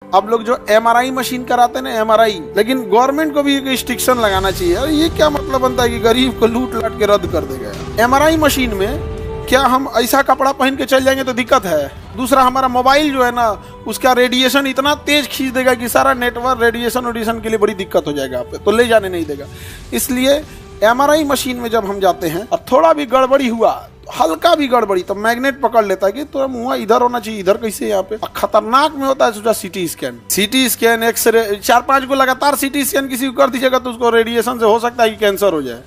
अब लोग जो एमआरआई मशीन कराते हैं ना, एमआरआई, लेकिन गवर्नमेंट को भी एक रिस्ट्रिक्शन लगाना चाहिए। और ये क्या मतलब बनता है कि गरीब को लूट लाट के रद्द कर देगा। एमआरआई मशीन में क्या हम ऐसा कपड़ा पहन के चल जाएंगे तो दिक्कत है। दूसरा, हमारा मोबाइल जो है ना, उसका रेडिएशन इतना तेज खींच देगा कि सारा नेटवर्क रेडिएशन के लिए बड़ी दिक्कत हो जाएगा, आप तो ले जाने नहीं देगा। इसलिए एमआरआई मशीन में जब हम जाते हैं और थोड़ा भी गड़बड़ी हुआ, हल्का भी गड़बड़ी, तो मैग्नेट पकड़ लेता है कि तो मुंह इधर होना चाहिए, इधर कैसे यहाँ पे। खतरनाक में होता है सोचा सीटी स्कैन, एक्सरे, 4-5 को लगातार सीटी स्कैन किसी को कर दीजिएगा तो उसको रेडिएशन से हो सकता है कि कैंसर हो जाए।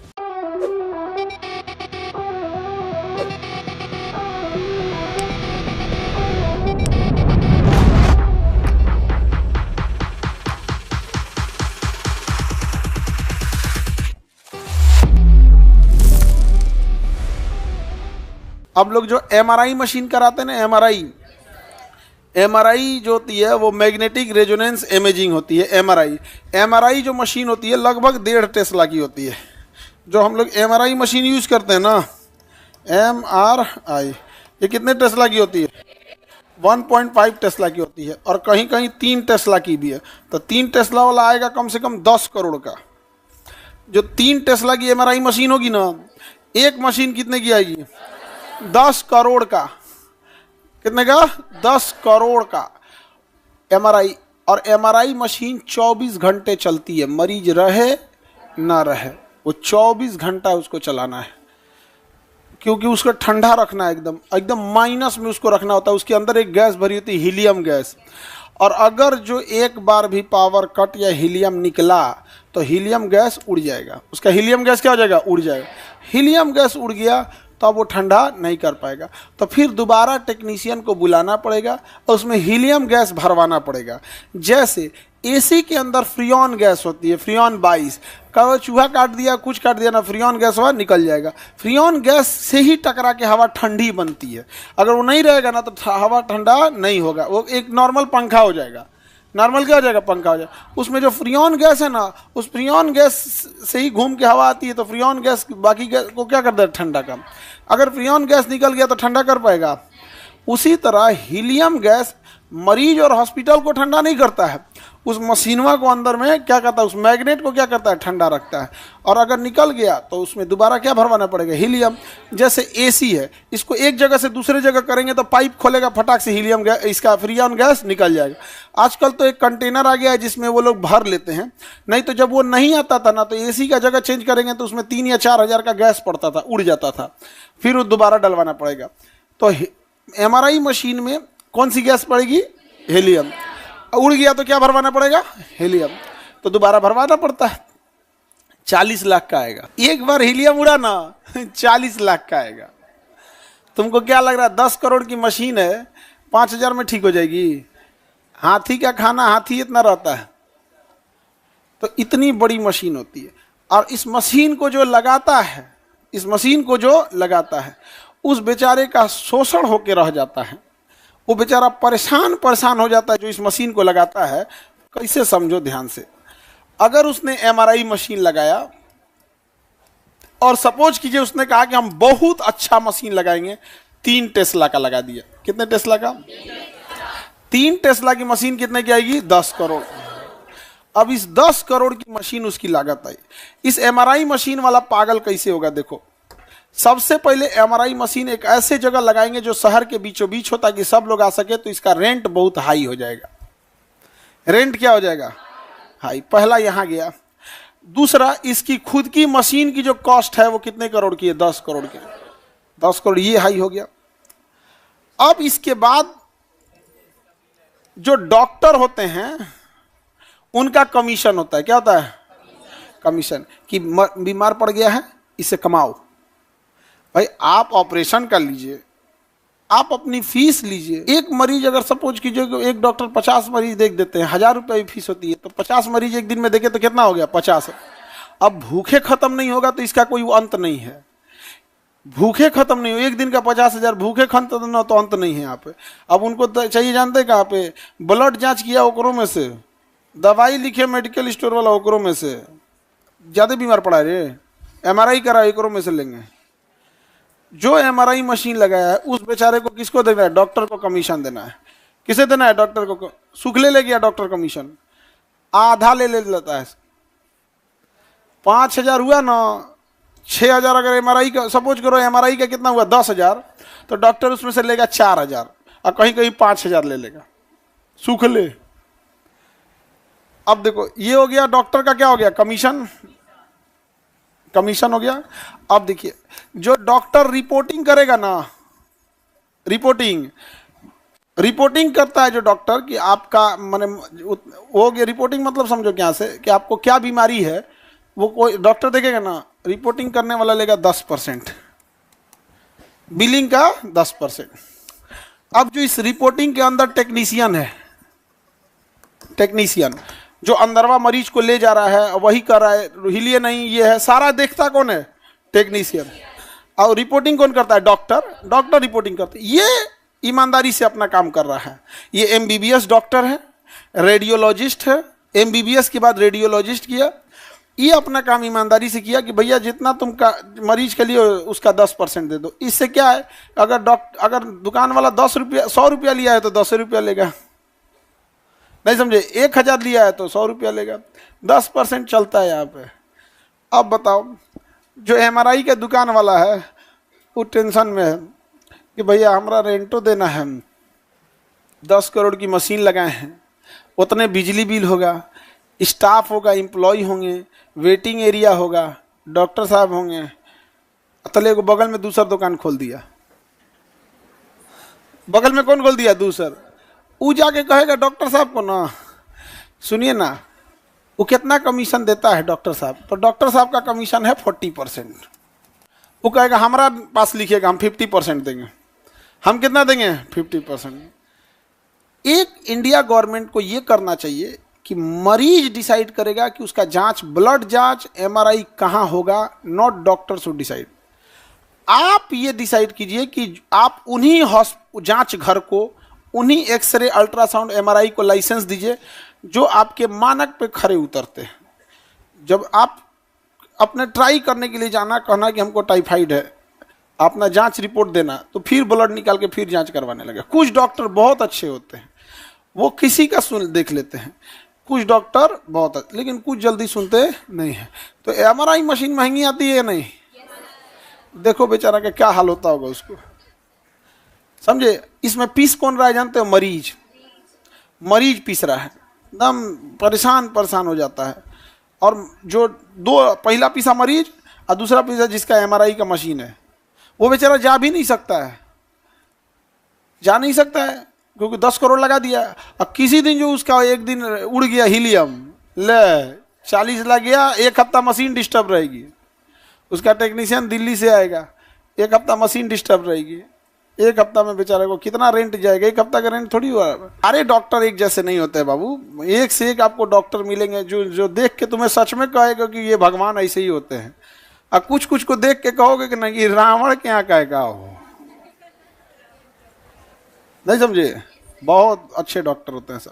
अब लोग जो एमआरआई मशीन कराते हैं ना, एमआरआई जो होती है वो मैग्नेटिक रेजोनेंस इमेजिंग होती है। एमआरआई जो मशीन होती है लगभग 1.5 टेस्ला की होती है। जो हम लोग एमआरआई मशीन यूज करते हैं ना, एमआरआई, ये कितने टेस्ला की होती है? 1.5 टेस्ला की होती है, और कहीं कहीं 3 टेस्ला की भी है। तो 3 टेस्ला वाला आएगा कम से कम 10 करोड़ का। जो 3 टेस्ला की एमआरआई मशीन होगी ना, एक मशीन कितने की आएगी? 10 करोड़ का। कितने का? 10 करोड़ का एमआरआई। और एमआरआई मशीन 24 घंटे चलती है, मरीज रहे ना रहे, वो 24 घंटा उसको चलाना है, क्योंकि उसको ठंडा रखना है, एकदम माइनस में उसको रखना होता है। उसके अंदर एक गैस भरी होती है, हीलियम गैस। और अगर जो एक बार भी पावर कट या हीलियम निकला तो हीलियम गैस उड़ जाएगा। उसका हीलियम गैस क्या हो जाएगा? उड़ जाएगा। हीलियम गैस उड़ गया तो अब वो ठंडा नहीं कर पाएगा, तो फिर दोबारा टेक्नीशियन को बुलाना पड़ेगा और उसमें हीलियम गैस भरवाना पड़ेगा। जैसे एसी के अंदर फ्रियोन गैस होती है, फ्रियोन 22, का चूहा काट दिया, कुछ काट दिया ना, फ्रियोन गैस हवा निकल जाएगा। फ्रियोन गैस से ही टकरा के हवा ठंडी बनती है। अगर वो नहीं रहेगा ना तो हवा ठंडा नहीं होगा, वो एक नॉर्मल पंखा हो जाएगा। नॉर्मल क्या हो जाएगा? पंखा हो जाएगा। उसमें जो फ्रियोन गैस है ना, उस फ्रियोन गैस से ही घूम के हवा आती है, तो फ्रियोन गैस बाकी गैस को क्या करता है? ठंडा का। अगर फ्रियोन गैस निकल गया तो ठंडा कर पाएगा? उसी तरह हीलियम गैस मरीज और हॉस्पिटल को ठंडा नहीं करता है, उस मशीनवा को अंदर में क्या करता है? उस मैग्नेट को क्या करता है? ठंडा रखता है। और अगर निकल गया तो उसमें दोबारा क्या भरवाना पड़ेगा? हीलियम। जैसे एसी है, इसको एक जगह से दूसरे जगह करेंगे तो पाइप खोलेगा, फटाक से हीलियम गैस, इसका फ्रियोन गैस निकल जाएगा। आजकल तो एक कंटेनर आ गया है जिसमें वो लोग भर लेते हैं। नहीं तो जब वो नहीं आता था ना, तो एसी का जगह चेंज करेंगे तो उसमें 3 या 4 हज़ार का गैस पड़ता था, उड़ जाता था, फिर वो दोबारा डलवाना पड़ेगा। तो एमआरआई मशीन में कौन सी गैस पड़ेगी? हीलियम। उड़ गया तो क्या भरवाना पड़ेगा? हीलियम। तो दोबारा भरवाना पड़ता है। 40 लाख का आएगा। एक बार हीलियम उड़ा ना 40 लाख का आएगा। तुमको क्या लग रहा है 10 करोड़ की मशीन है, 5,000 में ठीक हो जाएगी? हाथी का खाना हाथी इतना रहता है। तो इतनी बड़ी मशीन होती है। और इस मशीन को जो लगाता है, उस बेचारे का शोषण होके रह जाता है। वो बेचारा परेशान हो जाता है जो इस मशीन को लगाता है। कैसे समझो ध्यान से। अगर उसने एमआरआई मशीन लगाया और सपोज कीजिए उसने कहा कि हम बहुत अच्छा मशीन लगाएंगे, 3 टेस्ला का लगा दिया। कितने टेस्ला का? 3 टेस्ला की मशीन कितने की आएगी? 10 करोड़। अब इस 10 करोड़ की मशीन उसकी लागत आई। इस एमआरआई मशीन वाला पागल कैसे होगा? देखो, सबसे पहले एमआरआई मशीन एक ऐसे जगह लगाएंगे जो शहर के बीचों बीच हो, ताकि सब लोग आ सके। तो इसका रेंट बहुत हाई हो जाएगा। रेंट क्या हो जाएगा? हाई। पहला यहां गया। दूसरा, इसकी खुद की मशीन की जो कॉस्ट है वो कितने करोड़ की है? 10 करोड़ की। 10 करोड़ ये हाई हो गया। अब इसके बाद जो डॉक्टर होते हैं उनका कमीशन होता है। क्या होता है? कमीशन। कि बीमार पड़ गया है, इसे कमाओ। भाई आप ऑपरेशन कर लीजिए, आप अपनी फीस लीजिए। एक मरीज अगर सपोज कीजिए कि एक डॉक्टर 50 मरीज देख देते हैं, 1,000 रुपये फीस होती है, तो 50 मरीज एक दिन में देखे तो कितना हो गया? 50। अब भूखे खत्म नहीं होगा तो इसका कोई अंत नहीं है। भूखे खत्म नहीं हो, एक दिन का 50,000 भूखे खत्म ना तो अंत नहीं है यहाँ पे। अब उनको चाहिए जानते कहाँ पे? ब्लड जांच किया ओकरों में से, दवाई लिखे मेडिकल स्टोर वाला ओकरों में से, ज़्यादा बीमार पड़ा रे, एमआरआई करा ओकरों में से लेंगे। जो एमआरआई मशीन लगाया है उस बेचारे को किसको देना है? डॉक्टर को कमीशन देना है। किसे देना है? डॉक्टर को। सूखले ले गया डॉक्टर कमीशन, आधा ले लेता है। 5,000 हुआ ना, 6,000 अगर एमआरआई का, सपोज करो एमआरआई का कितना हुआ 10,000, तो डॉक्टर उसमें से लेगा 4,000 और कहीं कहीं 5,000 ले लेगा सूखले। अब देखो ये हो गया डॉक्टर का, क्या हो गया, कमीशन, कमीशन हो गया। अब देखिए जो डॉक्टर रिपोर्टिंग करेगा ना, रिपोर्टिंग करता है जो डॉक्टर कि आपका माने हो गया, रिपोर्टिंग मतलब समझो क्या से कि आपको क्या बीमारी है, वो कोई डॉक्टर देखेगा ना, रिपोर्टिंग करने वाला लेगा 10%, बिलिंग का 10%। अब जो इस रिपोर्टिंग के अंदर टेक्नीशियन है, टेक्नीशियन जो अंदरवा मरीज को ले जा रहा है वही कर रहा है, हिलिए नहीं, ये है सारा देखता कौन है, टेक्नीशियन। और रिपोर्टिंग कौन करता है, डॉक्टर रिपोर्टिंग करता है। ये ईमानदारी से अपना काम कर रहा है। ये एमबीबीएस डॉक्टर है, रेडियोलॉजिस्ट है, एमबीबीएस के बाद रेडियोलॉजिस्ट किया। ये अपना काम ईमानदारी से किया कि भैया जितना तुम का मरीज के लिए उसका 10% दे दो। इससे क्या है, अगर दुकान वाला 100 रुपया लिया है तो 10 रुपया लेगा, नहीं समझे, 1,000 लिया है तो 100 रुपया लेगा, 10% चलता है यहाँ पे। अब बताओ जो एमआरआई का दुकान वाला है वो टेंशन में है कि भैया हमारा रेंटो देना है, 10 करोड़ की मशीन लगाए हैं, उतने बिजली बिल होगा, स्टाफ होगा, एम्प्लॉय होंगे, वेटिंग एरिया होगा, डॉक्टर साहब होंगे, तले को बगल में दूसरा दुकान खोल दिया। बगल में कौन खोल दिया, दूसर। वो जाके कहेगा डॉक्टर साहब को ना, सुनिए ना, वो कितना कमीशन देता है डॉक्टर साहब, तो डॉक्टर साहब का कमीशन है 40%। वो कहेगा हमारा पास लिखिएगा हम 50% देंगे। हम कितना देंगे, 50%। एक इंडिया गवर्नमेंट को ये करना चाहिए कि मरीज डिसाइड करेगा कि उसका जांच, ब्लड जांच, एमआरआई कहाँ होगा, नॉट डॉक्टर शुड डिसाइड। आप ये डिसाइड कीजिए कि आप उन्हीं जांच घर को, उन्हीं एक्सरे, अल्ट्रासाउंड, एमआरआई को लाइसेंस दीजिए जो आपके मानक पे खरे उतरते हैं। जब आप अपने ट्राई करने के लिए जाना, कहना कि हमको टाइफाइड है, अपना जांच रिपोर्ट देना, तो फिर ब्लड निकाल के फिर जांच करवाने लगे। कुछ डॉक्टर बहुत अच्छे होते हैं, वो किसी का देख लेते हैं, कुछ डॉक्टर बहुत, लेकिन कुछ जल्दी सुनते नहीं हैं। तो एमआरआई मशीन महंगी आती है या नहीं, देखो बेचारा का क्या हाल होता होगा उसको, समझे। इसमें पीस कौन रहा है जानते हो, मरीज पीस रहा है, एकदम परेशान हो जाता है। और जो पहला पीसा मरीज और दूसरा पीसा जिसका एमआरआई का मशीन है, वो बेचारा जा भी नहीं सकता है, क्योंकि 10 करोड़ लगा दिया। और किसी दिन जो उसका एक दिन उड़ गया हीलियम, ले 40 लग गया, 1 हफ्ता मशीन डिस्टर्ब रहेगी। उसका टेक्नीशियन दिल्ली से आएगा, 1 हफ्ता मशीन डिस्टर्ब रहेगी, 1 हफ्ता में बेचारे को कितना रेंट जाएगा, 1 हफ्ता का रेंट थोड़ी हुआ। अरे डॉक्टर एक जैसे नहीं होते बाबू, एक से एक आपको डॉक्टर मिलेंगे जो देख के तुम्हें सच में कहेगा कि ये भगवान ऐसे ही होते हैं, और कुछ को देख के कहोगे कि नहीं रावण के यहाँ कहेगा हो, नहीं समझे। बहुत अच्छे डॉक्टर होते हैं सर।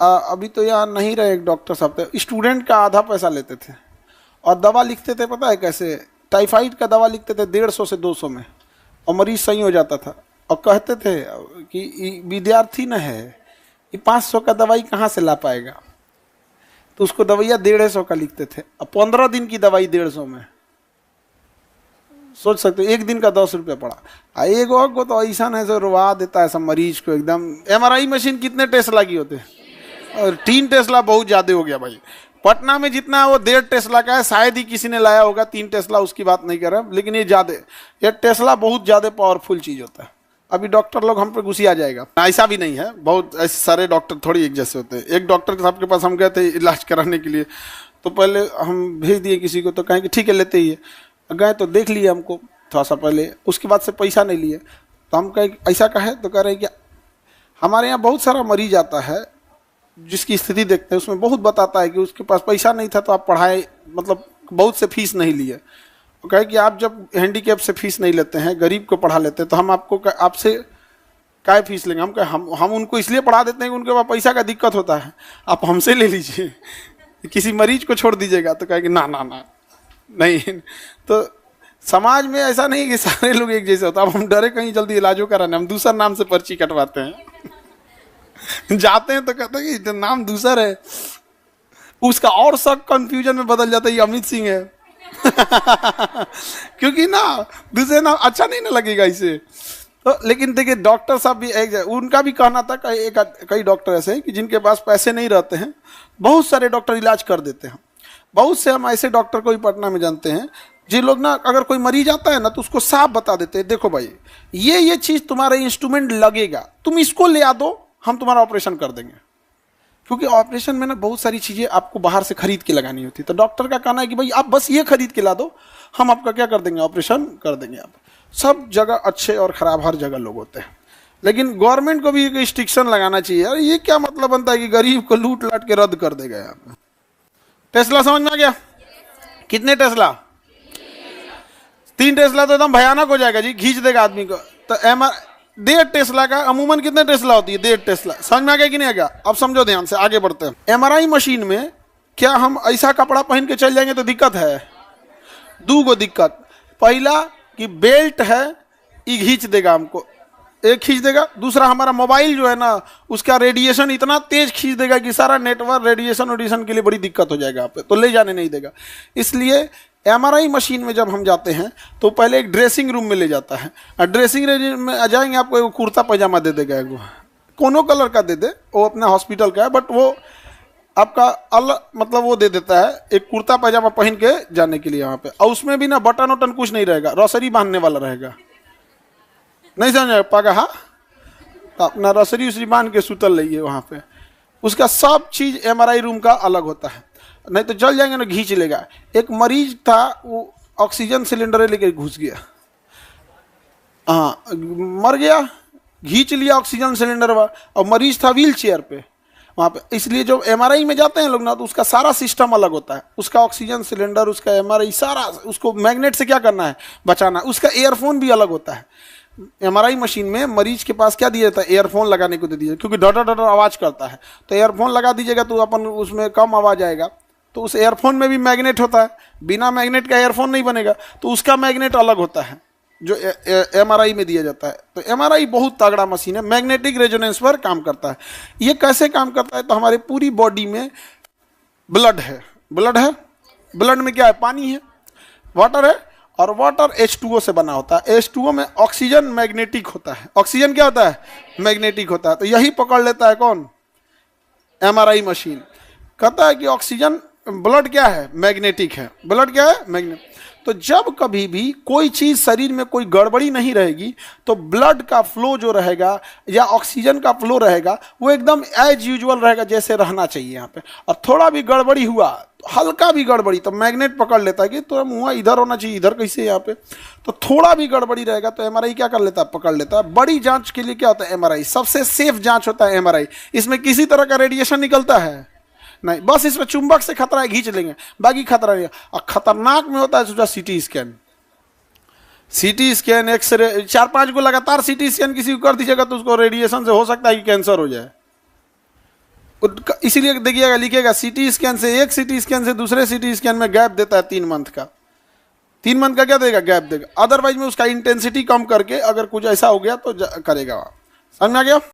अभी तो यहाँ नहीं रहे एक डॉक्टर साहब थे, स्टूडेंट का आधा पैसा लेते थे और दवा लिखते थे, पता है कैसे, टाइफाइड का दवा लिखते थे 150 से 200 में, और मरीज सही हो जाता था। और कहते थे कि विद्यार्थी न है, ये 500 का दवाई कहाँ से ला पाएगा, तो उसको दवाइयाँ 150 का लिखते थे, और 15 दिन की दवाई 150 में। सोच सकते हो, एक दिन का 10 रुपया पड़ा। एक को तो ऐसा है जो रुवा देता है सब मरीज को एकदम। एमआरआई मशीन कितने टेस्ला की होते हैं, और 3 टेस्ला बहुत ज़्यादा हो गया भाई। पटना में जितना है वो 1.5 टेस्ला का है, शायद ही किसी ने लाया होगा 3 टेस्ला, उसकी बात नहीं कर रहे, लेकिन ये ज़्यादा, ये टेस्ला बहुत ज़्यादा पावरफुल चीज़ होता है। अभी डॉक्टर लोग हम पे गुस्सा आ जाएगा, ऐसा भी नहीं है, बहुत ऐसे सारे डॉक्टर थोड़ी एक जैसे होते हैं। एक डॉक्टर साहब के पास हम गए थे इलाज कराने के लिए, तो पहले हम भेज दिए किसी को, तो कहें कि ठीक है लेते ही है, गए तो देख लिए हमको थोड़ा सा पहले, उसके बाद से पैसा नहीं लिए। तो हम कहें ऐसा कहे, तो कह रहे हैं कि हमारे यहाँ बहुत सारा मरीज आता है जिसकी स्थिति देखते हैं, उसमें बहुत बताता है कि उसके पास पैसा नहीं था तो आप पढ़ाए, मतलब बहुत से फीस नहीं लिए। वो कहे कि आप जब हैंडीकैप से फीस नहीं लेते हैं, गरीब को पढ़ा लेते हैं, तो हम आपसे काय फीस लेंगे। हम कहे हम उनको इसलिए पढ़ा देते हैं कि उनके पास पैसा का दिक्कत होता है, आप हमसे ले लीजिए, किसी मरीज को छोड़ दीजिएगा। तो कहे कि ना नहीं। तो समाज में ऐसा नहीं कि सारे लोग एक जैसे होता। अब हम डरे कहीं जल्दी इलाजों कराने, हम दूसरा नाम से पर्ची कटवाते हैं। जाते हैं तो कहते हैं कि नाम दूसरा है, उसका और सब कंफ्यूजन में बदल जाता है, ये अमित सिंह है। क्योंकि ना दूसरे नाम अच्छा नहीं ना लगेगा इसे। तो लेकिन देखिए डॉक्टर साहब भी उनका भी कहना था, कई डॉक्टर ऐसे हैं कि जिनके पास पैसे नहीं रहते हैं, बहुत सारे डॉक्टर इलाज कर देते हैं। बहुत से हम ऐसे डॉक्टर को भी पटना में जानते हैं, जिन लोग ना अगर कोई मरीज आता है ना तो उसको साफ बता देते हैं, देखो भाई ये चीज़ तुम्हारा इंस्ट्रूमेंट लगेगा, तुम इसको ले आ दो, हम तुम्हारा ऑपरेशन कर देंगे। क्योंकि ऑपरेशन में ना बहुत सारी चीज़ें आपको बाहर से खरीद के लगानी होती है, तो डॉक्टर का कहना है कि भाई आप बस ये खरीद के ला दो, हम आपका क्या कर देंगे, ऑपरेशन कर देंगे। आप सब जगह अच्छे और ख़राब हर जगह लोग होते हैं, लेकिन गवर्नमेंट को भी एक रिस्ट्रिक्शन लगाना चाहिए। यार ये क्या मतलब बनता है कि गरीब को लूट लाट के रद्द कर देगा। यहाँ पे टेस्ला समझ में आ गया? कितने टेस्ला? 3 टेस्ला तो एकदम भयानक हो जाएगा जी, खींच देगा आदमी को। तो 1.5 टेस्ला का अमूमन कितने टेस्ला होती है? 1.5 टेस्ला। समझ में आ गया कि नहीं आ गया? अब समझो ध्यान से, आगे बढ़ते हैं। एमआरआई मशीन में क्या हम ऐसा कपड़ा पहन के चल जाएंगे तो दिक्कत है? 2 गो दिक्कत। पहला कि बेल्ट है, ये खींच देगा हमको, एक खींच देगा। दूसरा हमारा मोबाइल जो है ना, उसका रेडिएशन इतना तेज खींच देगा कि सारा नेटवर्क रेडिएशन के लिए बड़ी दिक्कत हो जाएगा, आप पे तो ले जाने नहीं देगा। इसलिए एमआरआई मशीन में जब हम जाते हैं तो पहले एक ड्रेसिंग रूम में ले जाता है, और ड्रेसिंग रूम में आ जाएंगे, आपको एक कुर्ता पैजामा दे देगा, एगो कोनो कलर का दे दे, वो अपना हॉस्पिटल का है, बट वो आपका अलग मतलब वो दे देता है, एक कुर्ता पैजामा पहन के जाने के लिए वहाँ पे। और उसमें भी ना बटन वटन कुछ नहीं रहेगा, रसरी बांधने वाला रहेगा। नहीं समझ पागा? हाँ, तो अपना रसरी उसरी बांध के सुतल रहिए वहाँ पे। उसका सब चीज़ एमआरआई रूम का अलग होता है, नहीं तो चल जाएंगे ना घींच लेगा। एक मरीज था, वो ऑक्सीजन सिलेंडर लेके घुस गया, हाँ मर गया, घींच लिया ऑक्सीजन सिलेंडर, और मरीज था व्हील चेयर पे वहाँ पे। इसलिए जो एमआरआई में जाते हैं लोग ना, तो उसका सारा सिस्टम अलग होता है, उसका ऑक्सीजन सिलेंडर, उसका एमआरआई सारा, उसको मैग्नेट से क्या करना है, बचाना। उसका एयरफोन भी अलग होता है। एमआरआई मशीन में मरीज के पास क्या दिया जाता है, एयरफोन लगाने को दे दीजिए, क्योंकि डटर डटर आवाज़ करता है, तो एयरफोन लगा दीजिएगा तो अपन उसमें कम आवाज़ आएगा। तो उस एयरफोन में भी मैग्नेट होता है, बिना मैग्नेट का एयरफोन नहीं बनेगा, तो उसका मैग्नेट अलग होता है जो एमआरआई में दिया जाता है। तो एमआरआई बहुत तगड़ा मशीन है, मैग्नेटिक रेजोनेंस पर काम करता है। ये कैसे काम करता है? तो हमारे पूरी बॉडी में ब्लड है, ब्लड में क्या है, पानी है, वाटर है, और वाटर H2O से बना होता है। H2O में ऑक्सीजन मैग्नेटिक होता है, ऑक्सीजन क्या होता है, मैग्नेटिक होता है। तो यही पकड़ लेता है कौन, एमआरआई मशीन। कहता है कि ऑक्सीजन, ब्लड क्या है, मैग्नेटिक है, ब्लड क्या है, मैग्नेटिक। तो जब कभी भी कोई चीज़ शरीर में कोई गड़बड़ी नहीं रहेगी, तो ब्लड का फ्लो जो रहेगा या ऑक्सीजन का फ्लो रहेगा, वो एकदम एज यूजुअल रहेगा, जैसे रहना चाहिए यहाँ पे। और थोड़ा भी गड़बड़ी हुआ, हल्का भी गड़बड़ी, तो मैग्नेट पकड़ लेता है कि तो मुँह इधर होना चाहिए, इधर कैसे यहाँ पे। तो थोड़ा भी गड़बड़ी रहेगा तो एमआरआई क्या कर लेता है, पकड़ लेता है। बड़ी जांच के लिए क्या होता है, एमआरआई सबसे सेफ जांच होता है एमआरआई। इसमें किसी तरह का रेडिएशन निकलता है नहीं, बस इसमें चुंबक से खतरा है, खींच लेंगे, बाकी खतरा नहीं। और खतरनाक में होता है सोचा सीटी स्कैन, एक्सरे, 4-5 को लगातार सीटी स्कैन किसी को कर दीजिएगा तो उसको रेडिएशन से हो सकता है कि कैंसर हो जाए। इसीलिए देखिएगा, लिखिएगा सीटी स्कैन से, एक सीटी स्कैन से दूसरे सीटी स्कैन में गैप देता है 3 मंथ का। 3 मंथ का क्या देगा, गैप देगा। अदरवाइज में उसका इंटेंसिटी कम करके अगर कुछ ऐसा हो गया तो करेगा। समझ में आ गया?